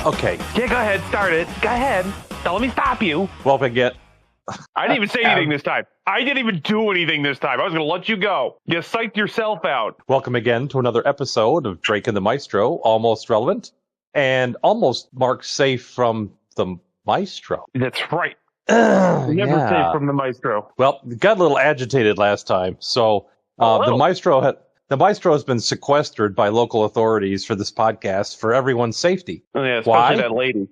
Okay. Yeah, go ahead. Start it. Go ahead. Don't let me stop you. Welcome again. I didn't even say anything this time. I didn't even do anything this time. I was going to let you go. You psyched yourself out. Welcome again to another episode of Drake and the Maestro, almost relevant and almost marked safe from the Maestro. That's right. Never safe from the Maestro. Well, got a little agitated last time, so the Maestro has been sequestered by local authorities for this podcast for everyone's safety. Oh, yeah, especially Why? that lady.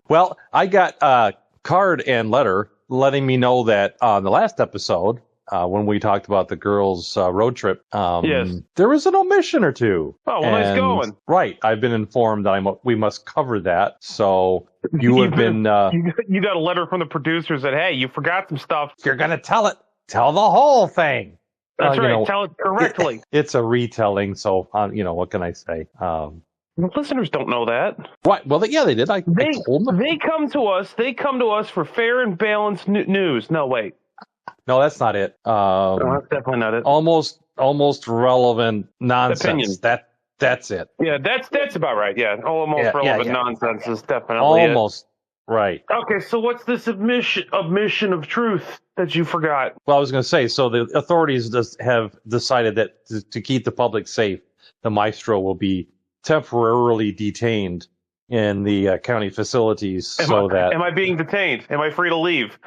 Well, I got a card and letter letting me know that on the last episode, when we talked about the girls' road trip, Yes. there was an omission or two. Oh, well, nice going. Right. I've been informed that we must cover that. So you have been... you got a letter from the producers that, hey, you forgot some stuff. If you're going to tell it, tell the whole thing. That's right. Tell it correctly. It's a retelling, so, what can I say? The listeners don't know that. What? Well, yeah, they did. I told them. They come to us for fair and balanced news. No, wait. No, that's not it. No, that's definitely not it. Almost relevant nonsense. Opinion. That's it. Yeah, that's about right. Yeah, almost relevant nonsense is definitely almost it. Right. Okay, so what's this admission of truth that you forgot? Well, I was going to say, so the authorities have decided that to keep the public safe, the Maestro will be temporarily detained in the county facilities. Am I being detained? Am I free to leave?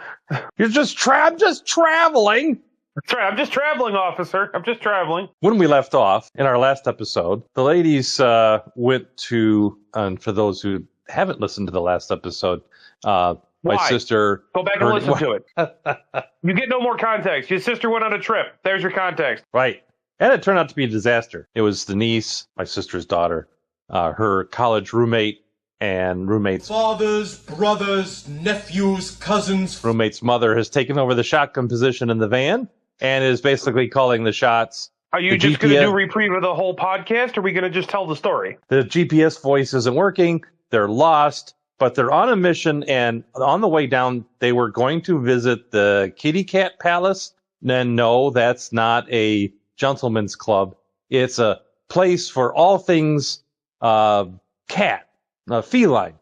You're just traveling. That's right. I'm just traveling, officer. I'm just traveling. When we left off in our last episode, the ladies went to, and for those who haven't listened to the last episode, my sister... Go back and listen to it. You get no more context. Your sister went on a trip. There's your context. Right. And it turned out to be a disaster. It was the niece, my sister's daughter, her college roommate, and roommate's fathers, brothers, nephews, cousins. Roommate's mother has taken over the shotgun position in the van and is basically calling the shots. Are you just going to do a reprieve of the whole podcast, or are we going to just tell the story? The GPS voice isn't working. They're lost, but they're on a mission, and on the way down, they were going to visit the Kitty Cat Palace. And no, that's not a gentleman's club. It's a place for all things cat, feline,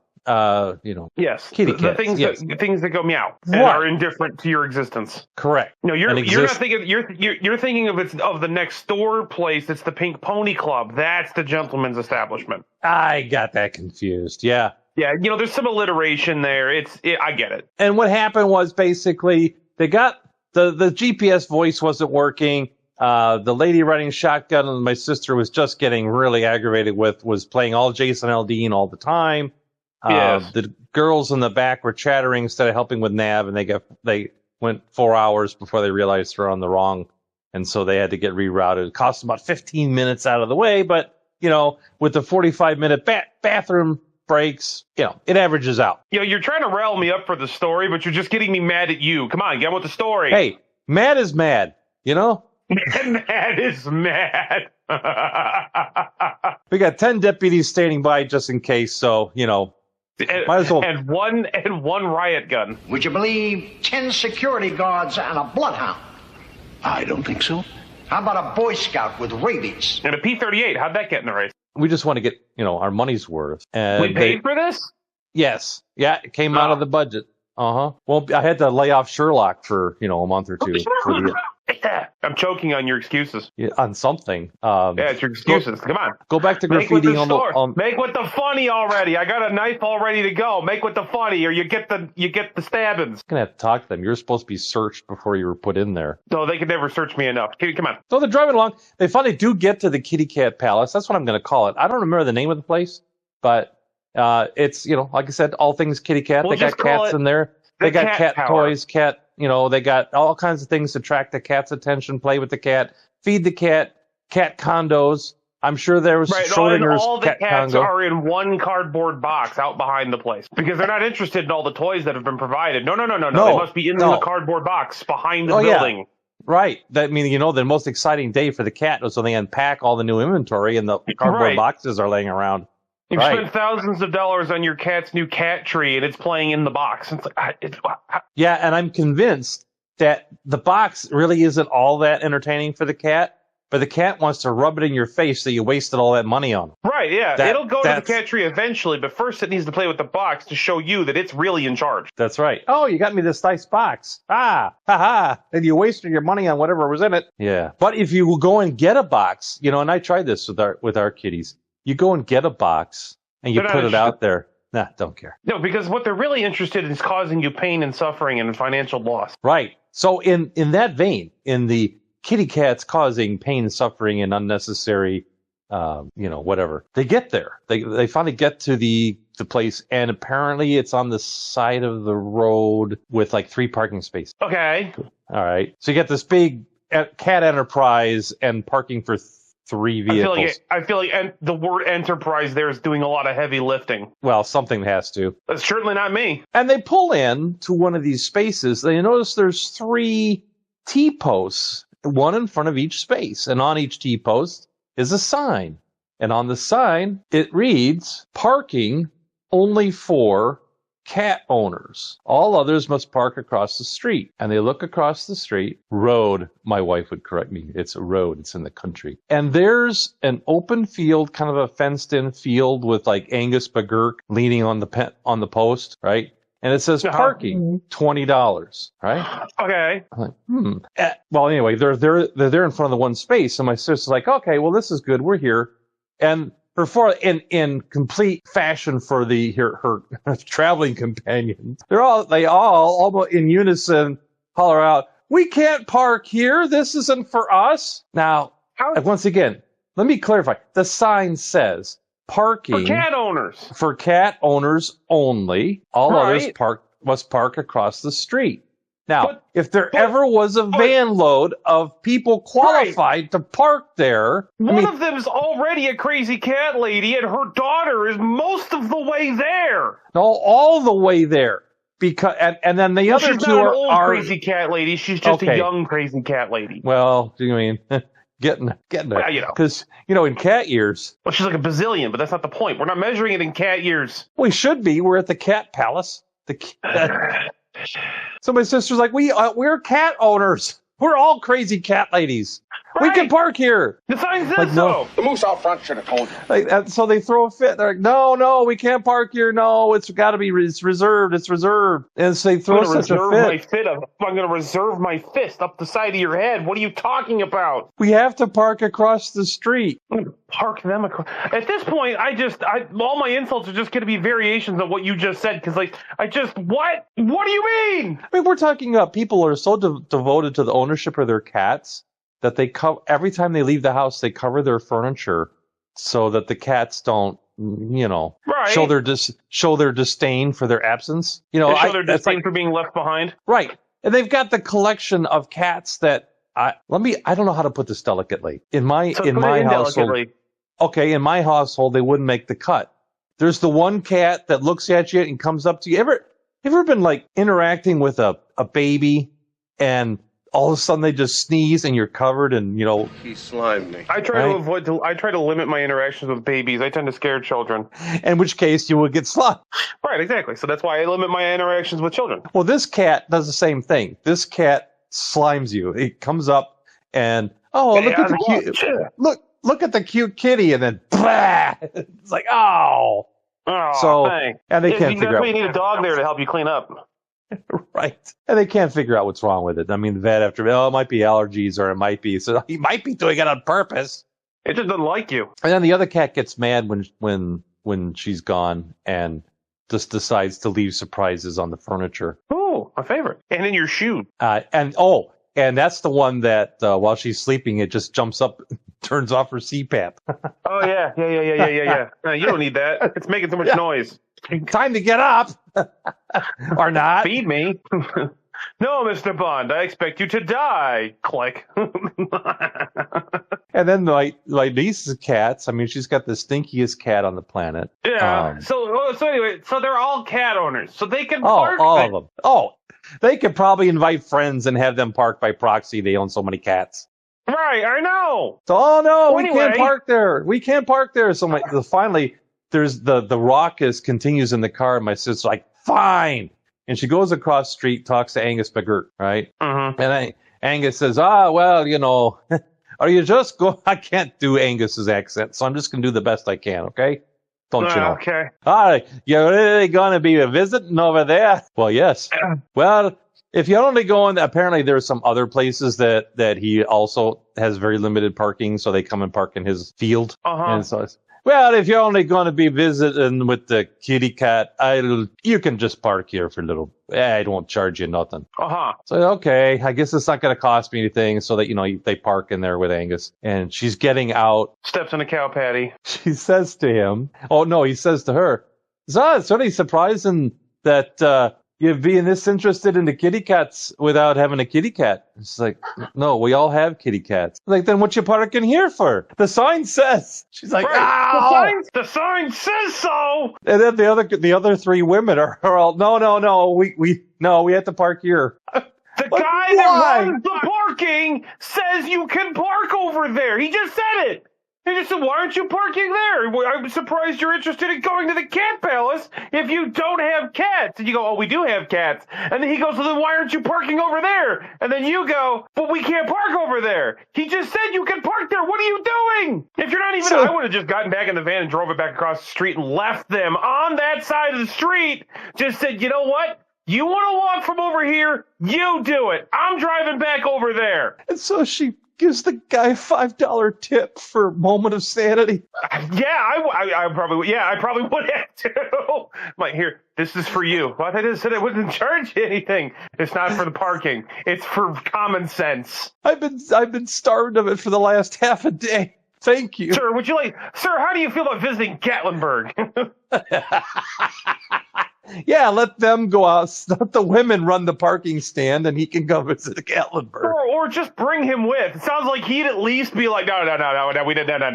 Yes, kitty cat. The things that go meow and are indifferent to your existence. Correct. No, you're not thinking. You're thinking of the next door place. It's the Pink Pony Club. That's the gentleman's establishment. I got that confused. Yeah. Yeah, there's some alliteration there. I get it. And what happened was basically they got the GPS voice wasn't working. The lady riding shotgun and my sister was just getting really aggravated was playing all Jason Aldean all the time. Yes. The girls in the back were chattering instead of helping with nav, and they went 4 hours before they realized they're on the wrong, and so they had to get rerouted. It cost them about 15 minutes out of the way, but with the 45-minute bathroom breaks, it averages out. You're trying to rile me up for the story, but you're just getting me mad at you. Come on, get on with the story. Hey, mad is mad, Mad is mad. We got 10 deputies standing by just in case, so, might as well. And one riot gun. Would you believe 10 security guards and a bloodhound? I don't think so. How about a Boy Scout with rabies? And a P-38. How'd that get in the race? We just want to get, our money's worth. And we paid for this? Yes. Yeah, it came out of the budget. Uh-huh. Well, I had to lay off Sherlock for, a month or two. I'm choking on your excuses. Yeah, on something. It's your excuses. Come on. Go back to graffiti on the... Make with the funny already. I got a knife all ready to go. Make with the funny, or you get the stabbings. I'm going to have to talk to them. You're supposed to be searched before you were put in there. No, they could never search me enough. Come on. So they're driving along. They finally do get to the Kitty Cat Palace. That's what I'm going to call it. I don't remember the name of the place, but it's, like I said, all things kitty cat. They got cats in there. They got cat toys, they got all kinds of things to attract the cat's attention, play with the cat, feed the cat condos. I'm sure there was Schrodinger's all the cat cats condo. are in one cardboard box out behind the place because they're not interested in all the toys that have been provided. No. They must be in the cardboard box behind the building. Yeah. Right. That means, the most exciting day for the cat was when they unpack all the new inventory and the cardboard boxes are laying around. You've spent thousands of dollars on your cat's new cat tree, and it's playing in the box. It's like, yeah, and I'm convinced that the box really isn't all that entertaining for the cat. but the cat wants to rub it in your face that you wasted all that money on. Right, yeah. It'll go to the cat tree eventually, but first it needs to play with the box to show you that it's really in charge. That's right. Oh, you got me this nice box. Ah, ha. And you wasted your money on whatever was in it. Yeah. But if you will go and get a box, and I tried this with our kitties. You go and get a box and you put it out there. Nah, don't care. No, because what they're really interested in is causing you pain and suffering and financial loss. Right. So in that vein, in the kitty cats causing pain and suffering and unnecessary, whatever, they get there. They finally get to the place, and apparently it's on the side of the road with like 3 parking spaces. Okay. All right. So you get this big cat enterprise and parking for 3 vehicles. I feel like the word enterprise there is doing a lot of heavy lifting. Well, something has to. That's certainly not me. And they pull in to one of these spaces. They notice there's 3 T-posts, one in front of each space. And on each T-post is a sign. And on the sign, it reads, parking only for cat owners. All others must park across the street. And they look across the street. Road, my wife would correct me. It's a road. It's in the country. And there's an open field, kind of a fenced-in field with like Angus McGurk leaning on the post, right? And it says parking, $20, right? Okay. I'm like, Well, anyway, they're there in front of the one space. And my sister's like, okay, well, this is good. We're here. And in complete fashion for her traveling companions, they all almost in unison holler out, "We can't park here. This isn't for us." Now, once again, let me clarify. The sign says parking for cat owners only. All others must park across the street. Now, if there ever was a van load of people qualified to park there... One of them's already a crazy cat lady, and her daughter is most of the way there. No, all the way there. Because and then the other two are... She's not an old crazy cat lady. She's just a young crazy cat lady. Well, you mean... Getting there. Because, in cat years... Well, she's like a bazillion, but that's not the point. We're not measuring it in cat years. We should be. We're at the Cat Palace. So my sister's like, we're cat owners. We're all crazy cat ladies. Right. We can park here. The sign says so. The moose out front should have told you. So they throw a fit. They're like, no, we can't park here. No, it's got to be reserved. It's reserved. And so they throw such a fit. I'm going to reserve my fist up the side of your head. What are you talking about? We have to park across the street. I'm going to park them across. At this point, all my insults are just going to be variations of what you just said. Because what? What do you mean? I mean, we're talking about people who are so devoted to the ownership of their cats that they every time they leave the house, they cover their furniture so that the cats don't, show their disdain for their absence. Show their disdain for being left behind. Right. And they've got the collection of cats that I don't know how to put this delicately. In my household, in my household, they wouldn't make the cut. There's the one cat that looks at you and comes up to you. Ever been like interacting with a baby and all of a sudden they just sneeze and you're covered and, He slimed me. I try to limit my interactions with babies. I tend to scare children. In which case you would get slimed. Right, exactly. So that's why I limit my interactions with children. Well, this cat does the same thing. This cat slimes you. It comes up and, look at the cute kitty, and then, blah! It's like, oh. Oh, thanks. And they can't figure out. You need a dog there to help you clean up. Right. And they can't figure out what's wrong with it. I mean, the vet it might be allergies, or it might be, so he might be doing it on purpose. It just doesn't like you. And then the other cat gets mad when she's gone and just decides to leave surprises on the furniture. Oh, my favorite. And in your shoe. And that's the one that while she's sleeping, it just jumps up, turns off her CPAP. Oh, yeah. You don't need that. It's making too much noise. Time to get up. Or not. Feed me. No, Mr. Bond, I expect you to die. Click. And then my niece's cats, I mean, she's got the stinkiest cat on the planet. Yeah. So anyway, they're all cat owners. So they can park. All of them. Oh, they could probably invite friends and have them park by proxy. They own so many cats. Right, I know. So, we can't park there. We can't park there. So finally, there's the raucous continues in the car. And my sister's like, fine. And she goes across the street, talks to Angus McGurk, right? Mm-hmm. And Angus says, Are you just going? I can't do Angus's accent, so I'm just going to do the best I can, okay? Don't you know? Okay. All right, you're really going to be visiting over there? Well, yes. Well, if you're only going, apparently there's some other places that he also has very limited parking, so they come and park in his field. And so well, if you're only going to be visiting with the kitty cat, you can just park here for a little. I won't charge you nothing. So, okay, I guess it's not going to cost me anything, so that, they park in there with Angus. And she's getting out. Steps in a cow patty. She says to him, oh, no, he says to her, it's really surprising that you'd be this interested in the kitty cats without having a kitty cat. She's like, no, we all have kitty cats. Like, then what you parking here for? The sign says. She's like, right. The sign says so. And then the other three women are all, no, we have to park here. The guy that runs the parking says you can park over there. He just said it. He just said, why aren't you parking there? I'm surprised you're interested in going to the cat palace if you don't have cats. And you go, oh, we do have cats. And then he goes, well, then why aren't you parking over there? And then you go, but we can't park over there. He just said you can park there. What are you doing? If you're not even, I would have just gotten back in the van and drove it back across the street and left them on that side of the street. Just said, you know what? You want to walk from over here? You do it. I'm driving back over there. And so she gives the guy $5 tip for moment of sanity. I probably would have to. Like, here, this is for you. Well, I just said I wouldn't charge you anything. It's not for the parking. It's for common sense. I've been starved of it for the last half a day. Thank you. Sir, sir, how do you feel about visiting Gatlinburg? Yeah, let them go out. Let the women run the parking stand, and he can go visit Gatlinburg. Or just bring him with. It sounds like he'd at least be like, no, we didn't, no.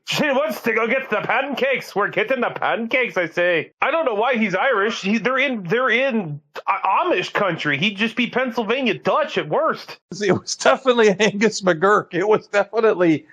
She wants to go get the pancakes. We're getting the pancakes, I say. I don't know why he's Irish. They're in Amish country. He'd just be Pennsylvania Dutch at worst. It was definitely Angus McGurk. It was definitely...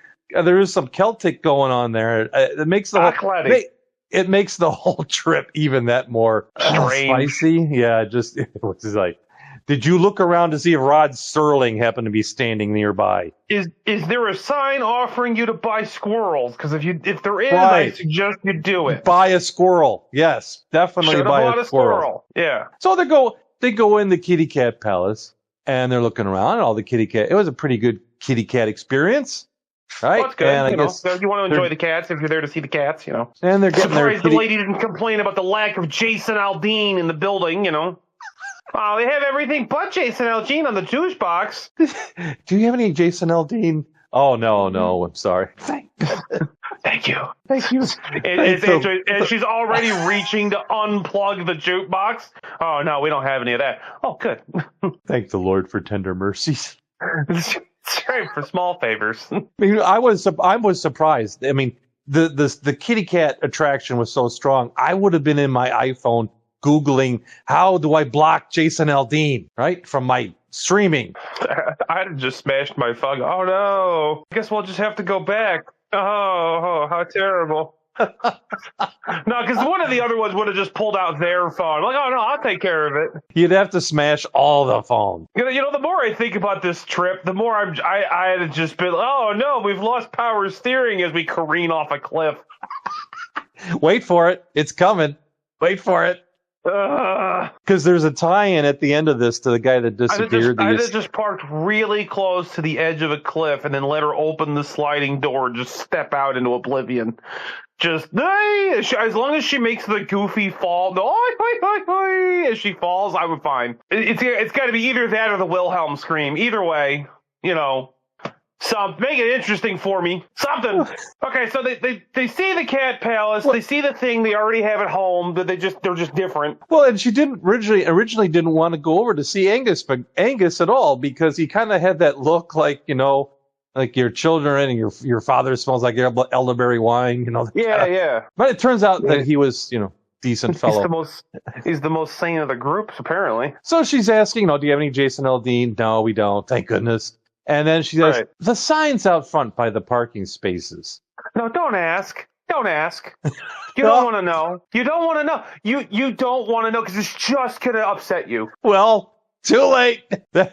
there is some Celtic going on there. It makes the whole trip even that more spicy. Yeah, it was like, did you look around to see if Rod Serling happened to be standing nearby? Is there a sign offering you to buy squirrels? Because if there is, I suggest you do it. Buy a squirrel. Yes, definitely buy a squirrel. Yeah. So they go in the kitty cat palace and they're looking around and all the kitty cat. It was a pretty good kitty cat experience. Right, well, that's good. And you want to enjoy the cats if you're there to see the cats, And they're getting surprised the lady didn't complain about the lack of Jason Aldean in the building, Oh, they have everything but Jason Aldean on the juice box. Do you have any Jason Aldean? Oh no, I'm sorry. Thank you. And she's already reaching to unplug the jukebox. Oh no, we don't have any of that. Oh, good. Thank the Lord for tender mercies. That's right, for small favors. I mean, I was surprised. I mean, the kitty cat attraction was so strong. I would have been in my iPhone Googling, how do I block Jason Aldean, right, from my streaming? I'd have just smashed my phone. Oh, no. I guess we'll just have to go back. Oh, how terrible. No, because one of the other ones would have just pulled out their phone. Like, oh, no, I'll take care of it. You'd have to smash all the phones. The more I think about this trip, the more I had just been, oh, no, we've lost power steering as we careen off a cliff. Wait for it. It's coming. Wait for it. Because there's a tie-in at the end of this to the guy that disappeared. I just parked really close to the edge of a cliff and then let her open the sliding door and just step out into oblivion. Just, as long as she makes the goofy fall, as she falls, I'm fine. It's got to be either that or the Wilhelm scream. Either way, make it interesting for me. Something. Okay, so they see the cat palace. They see the thing they already have at home. But they're just different. Well, and she didn't originally didn't want to go over to see Angus at all because he kind of had that look like like your children and your father smells like elderberry wine. Yeah. But it turns out that he was decent fellow. He's the most sane of the groups apparently. So she's asking, do you have any Jason Aldean? No, we don't. Thank goodness. And then she says, the signs out front by the parking spaces. No, don't ask. Don't ask. You don't want to know. You don't want to know. You don't want to know because it's just going to upset you. Well, Too late. The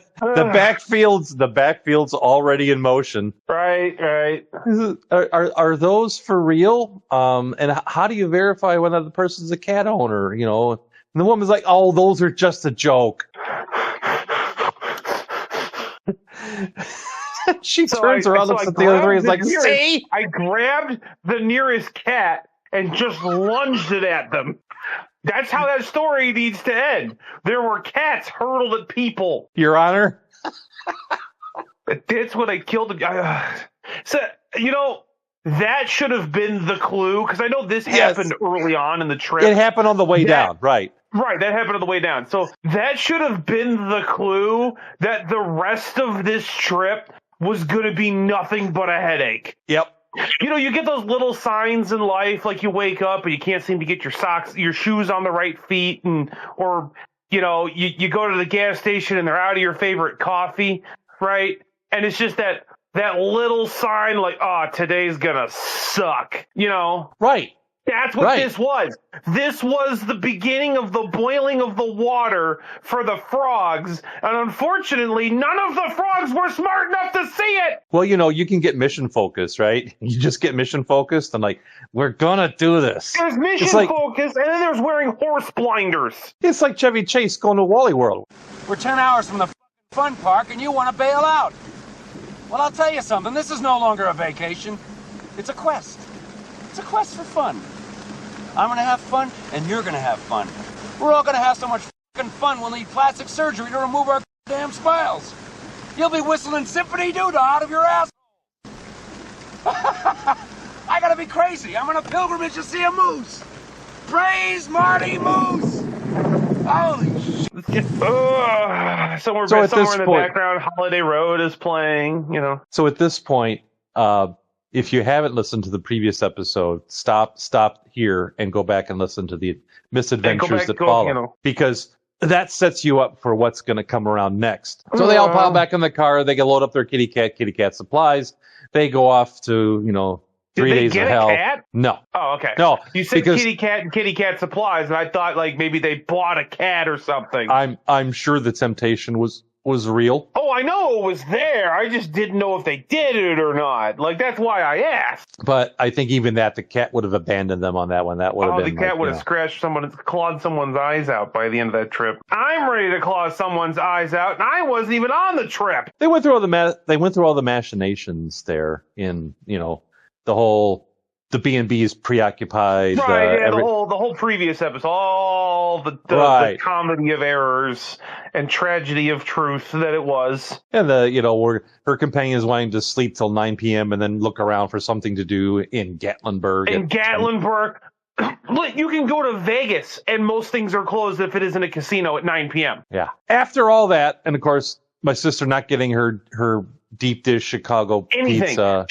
backfield's already in motion. Right. Are those for real? And how do you verify whether the person's a cat owner? You know, and the woman's like, "Oh, those are just a joke." She turns around, looks at the other three, and is like, "See?" I grabbed the nearest cat and just lunged it at them. That's how that story needs to end. There were cats hurled at people. Your Honor. That's when I killed the. So, you know, that should have been the clue, because I know this happened early on in the trip. It happened on the way down, right. Right, that happened on the way down. So that should have been the clue that the rest of this trip was going to be nothing but a headache. Yep. You know, you get those little signs in life, like you wake up and you can't seem to get your shoes on the right feet, or, you know, you go to the gas station and they're out of your favorite coffee, right? And it's just that little sign like, oh, today's gonna suck, you know? Right. That's what this was. This was the beginning of the boiling of the water for the frogs. And unfortunately, none of the frogs were smart enough to see it. Well, you know, you can get mission focused, right? You just get mission focused and like, we're going to do this. There's mission focused, and then there's wearing horse blinders. It's like Chevy Chase going to Wally World. We're 10 hours from the fun park and you want to bail out. Well, I'll tell you something. This is no longer a vacation. It's a quest. It's a quest for fun. I'm going to have fun, and you're going to have fun. We're all going to have so much fucking fun we'll need plastic surgery to remove our damn smiles. You'll be whistling Symphony Doodah out of your asshole. I got to be crazy. I'm on a pilgrimage to see a moose. Praise Marty Moose. Holy shit. Somewhere in the background, Holiday Road is playing, you know. So at this point, if you haven't listened to the previous episode, stop here and go back and listen to the misadventures that follow. You know. Because that sets you up for what's going to come around next. So they all pile back in the car. They can load up their kitty cat supplies. They go off to, you know, 3 days of hell. Did they get a cat? No. Oh, okay. No. You said kitty cat and kitty cat supplies, and I thought like maybe they bought a cat or something. I'm sure the temptation was real. Oh, I know it was there. I just didn't know if they did it or not. Like, that's why I asked. But I think even that, the cat would have abandoned them on that one. That would have been. The cat would have clawed someone's eyes out by the end of that trip. I'm ready to claw someone's eyes out, and I wasn't even on the trip. They went through all the machinations there in, you know, the B&B is preoccupied. Right, the whole previous episode, all the comedy of errors and tragedy of truth that it was. And her companion is wanting to sleep till 9 p.m. and then look around for something to do in Gatlinburg. You can go to Vegas and most things are closed if it isn't a casino at 9 p.m. Yeah. After all that, and of course, my sister not getting her deep dish Chicago pizza.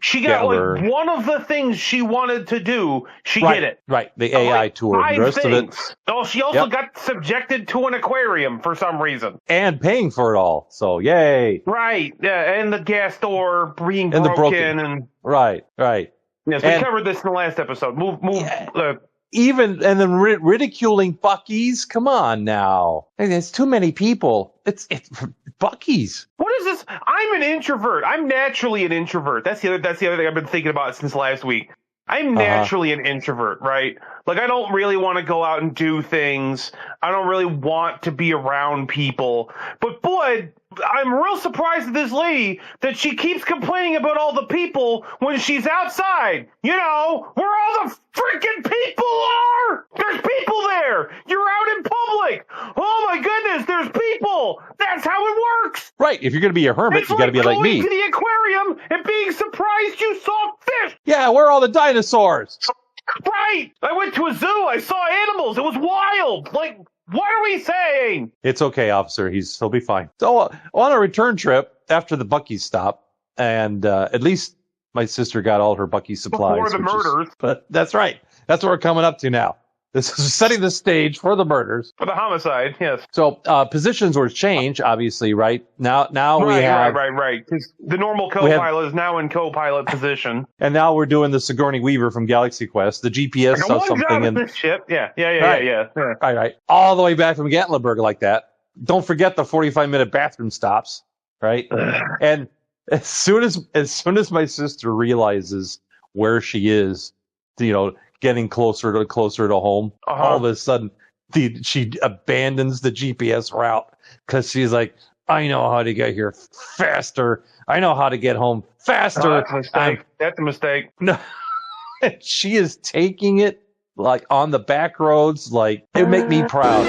She got like one of the things she wanted to do. She did it. Right. The AI tour. The rest of it. Oh, she also got subjected to an aquarium for some reason. And paying for it all. So yay. Right. Yeah. And the gas door being broken. Right. Yes, we covered this in the last episode. And then ridiculing Buc-ee's. Come on now. There's too many people. It's Buc-ee's. What is this? I'm an introvert. I'm naturally an introvert. That's the other thing I've been thinking about since last week. I'm naturally an introvert, right? Like, I don't really want to go out and do things. I don't really want to be around people. But boy, I'm real surprised at this lady that she keeps complaining about all the people when she's outside. You know, where all the freaking people are! There's people there! You're out in public! Oh my goodness, there's people! That's how it works! Right, if you're going to be a hermit, you got to be like me. Going to the aquarium and being surprised you saw fish! Yeah, where are all the dinosaurs? Right! I went to a zoo, I saw animals, it was wild! Like, what are we saying? It's okay, officer. He'll be fine. So on a return trip after the Buc-ee's stop, and at least my sister got all her Buc-ee's supplies. Before the murders. But that's right. That's what we're coming up to now. This is setting the stage for the murders. For the homicide, yes. So positions were changed, obviously, right? Now we have... Right. Because the normal co-pilot is now in co-pilot position. And now we're doing the Sigourney Weaver from Galaxy Quest. The GPS saw something in... This ship. Yeah. Right. All the way back from Gatlinburg like that. don't forget the 45-minute bathroom stops, right? And as soon as my sister realizes where she is, getting closer to home, all of a sudden she abandons the GPS route because she's like, I know how to get here faster. I know how to get home faster. That's a mistake. That's a mistake. No, she is taking it like on the back roads. Like, it would make me proud.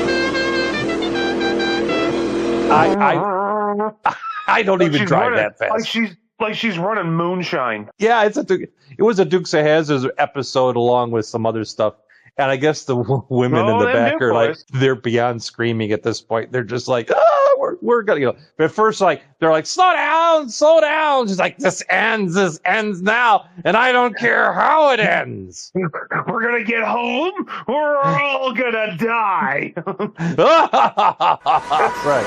I don't even drive that fast. Like she's running moonshine. Yeah, it was a Dukes of Hazzard episode along with some other stuff. And I guess the women in the back are like, they're beyond screaming at this point. They're just like, we're gonna, But at first, they're like, slow down. She's like, this ends now, and I don't care how it ends. We're gonna get home. We're all gonna die. Right.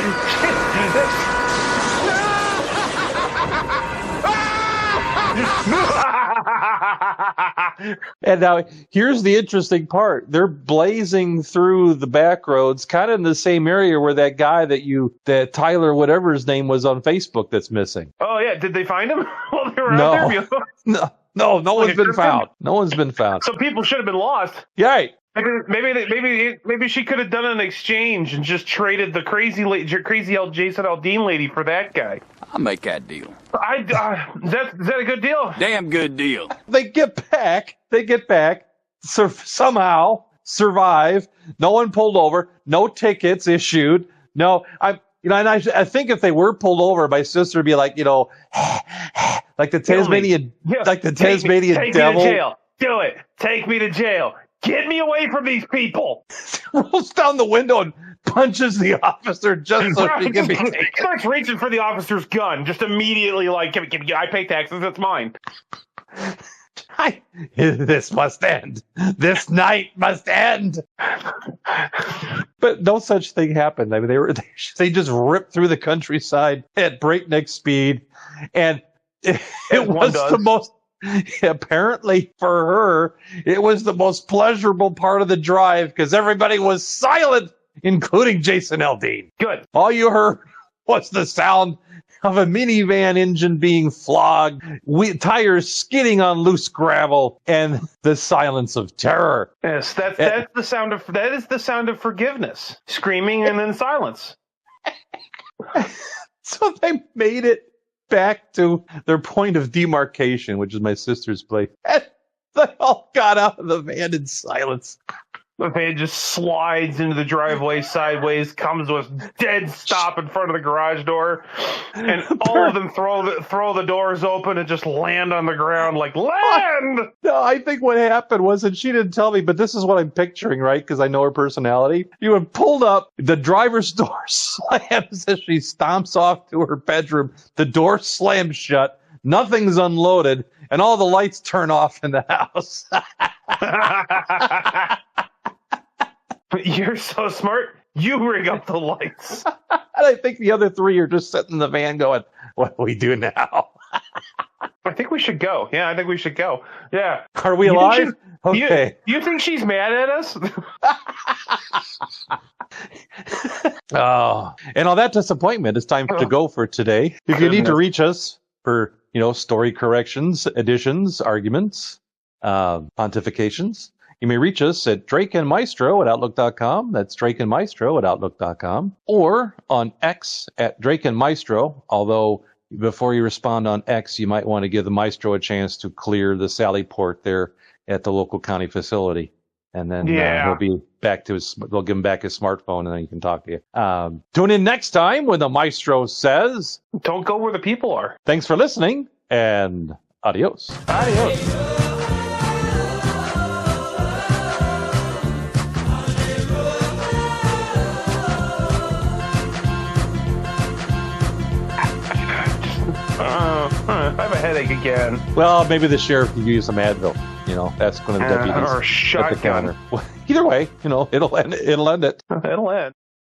And now here's the interesting part. They're blazing through the back roads, kind of in the same area where that guy that Tyler, whatever his name was on Facebook, that's missing. Oh yeah, did they find him while they were out there? No one's been found. No one's been found. So people should have been lost. Yeah. Right. Maybe she could have done an exchange and just traded the crazy Jason Aldean lady for that guy. I'll make that deal. Is that a good deal? Damn good deal. They get back, somehow survive. No one pulled over. No tickets issued. No, I think if they were pulled over, my sister would be like, like the Tasmanian, Tasmanian devil. Me to jail. Do it. Take me to jail. Get me away from these people. Rolls down the window and punches the officer just so she can be taken. Starts reaching for the officer's gun, just immediately like, give me, I pay taxes, it's mine. This must end. This night must end. But no such thing happened. I mean, they just ripped through the countryside at breakneck speed, and it was the most. Apparently for her, it was the most pleasurable part of the drive because everybody was silent, including Jason Aldean. Good. All you heard was the sound of a minivan engine being flogged, tires skidding on loose gravel, and the silence of terror. Yes, that is the sound of forgiveness. Screaming and then silence. So they made it back to their point of demarcation, which is my sister's place. And they all got out of the van in silence. The van just slides into the driveway sideways, comes to a dead stop in front of the garage door, and all of them throw the doors open and just land on the ground like, land! No, I think what happened was, and she didn't tell me, but this is what I'm picturing, right? Because I know her personality. You had pulled up, the driver's door slams as she stomps off to her bedroom. The door slams shut, nothing's unloaded, and all the lights turn off in the house. You're so smart. You ring up the lights. And I think the other three are just sitting in the van going, what do we do now? I think we should go. Yeah, I think we should go. Yeah. Are we alive? Okay. You think she's mad at us? Oh, and on that disappointment, it's time to go for today. If you need to reach us for, story corrections, additions, arguments, pontifications, you may reach us at DrakeAndMaestro@Outlook.com. That's DrakeAndMaestro@Outlook.com. Or on X at DrakeAndMaestro, although before you respond on X, you might want to give the Maestro a chance to clear the Sally port there at the local county facility. And then he'll be back to they'll give him back his smartphone and then he can talk to you. Tune in next time when the Maestro says, don't go where the people are. Thanks for listening and adios. Adios. I have a headache again. Well, maybe the sheriff can give you some Advil. That's going to deputies or a shotgun. at the counter. Well, either way, it'll end it. It'll end.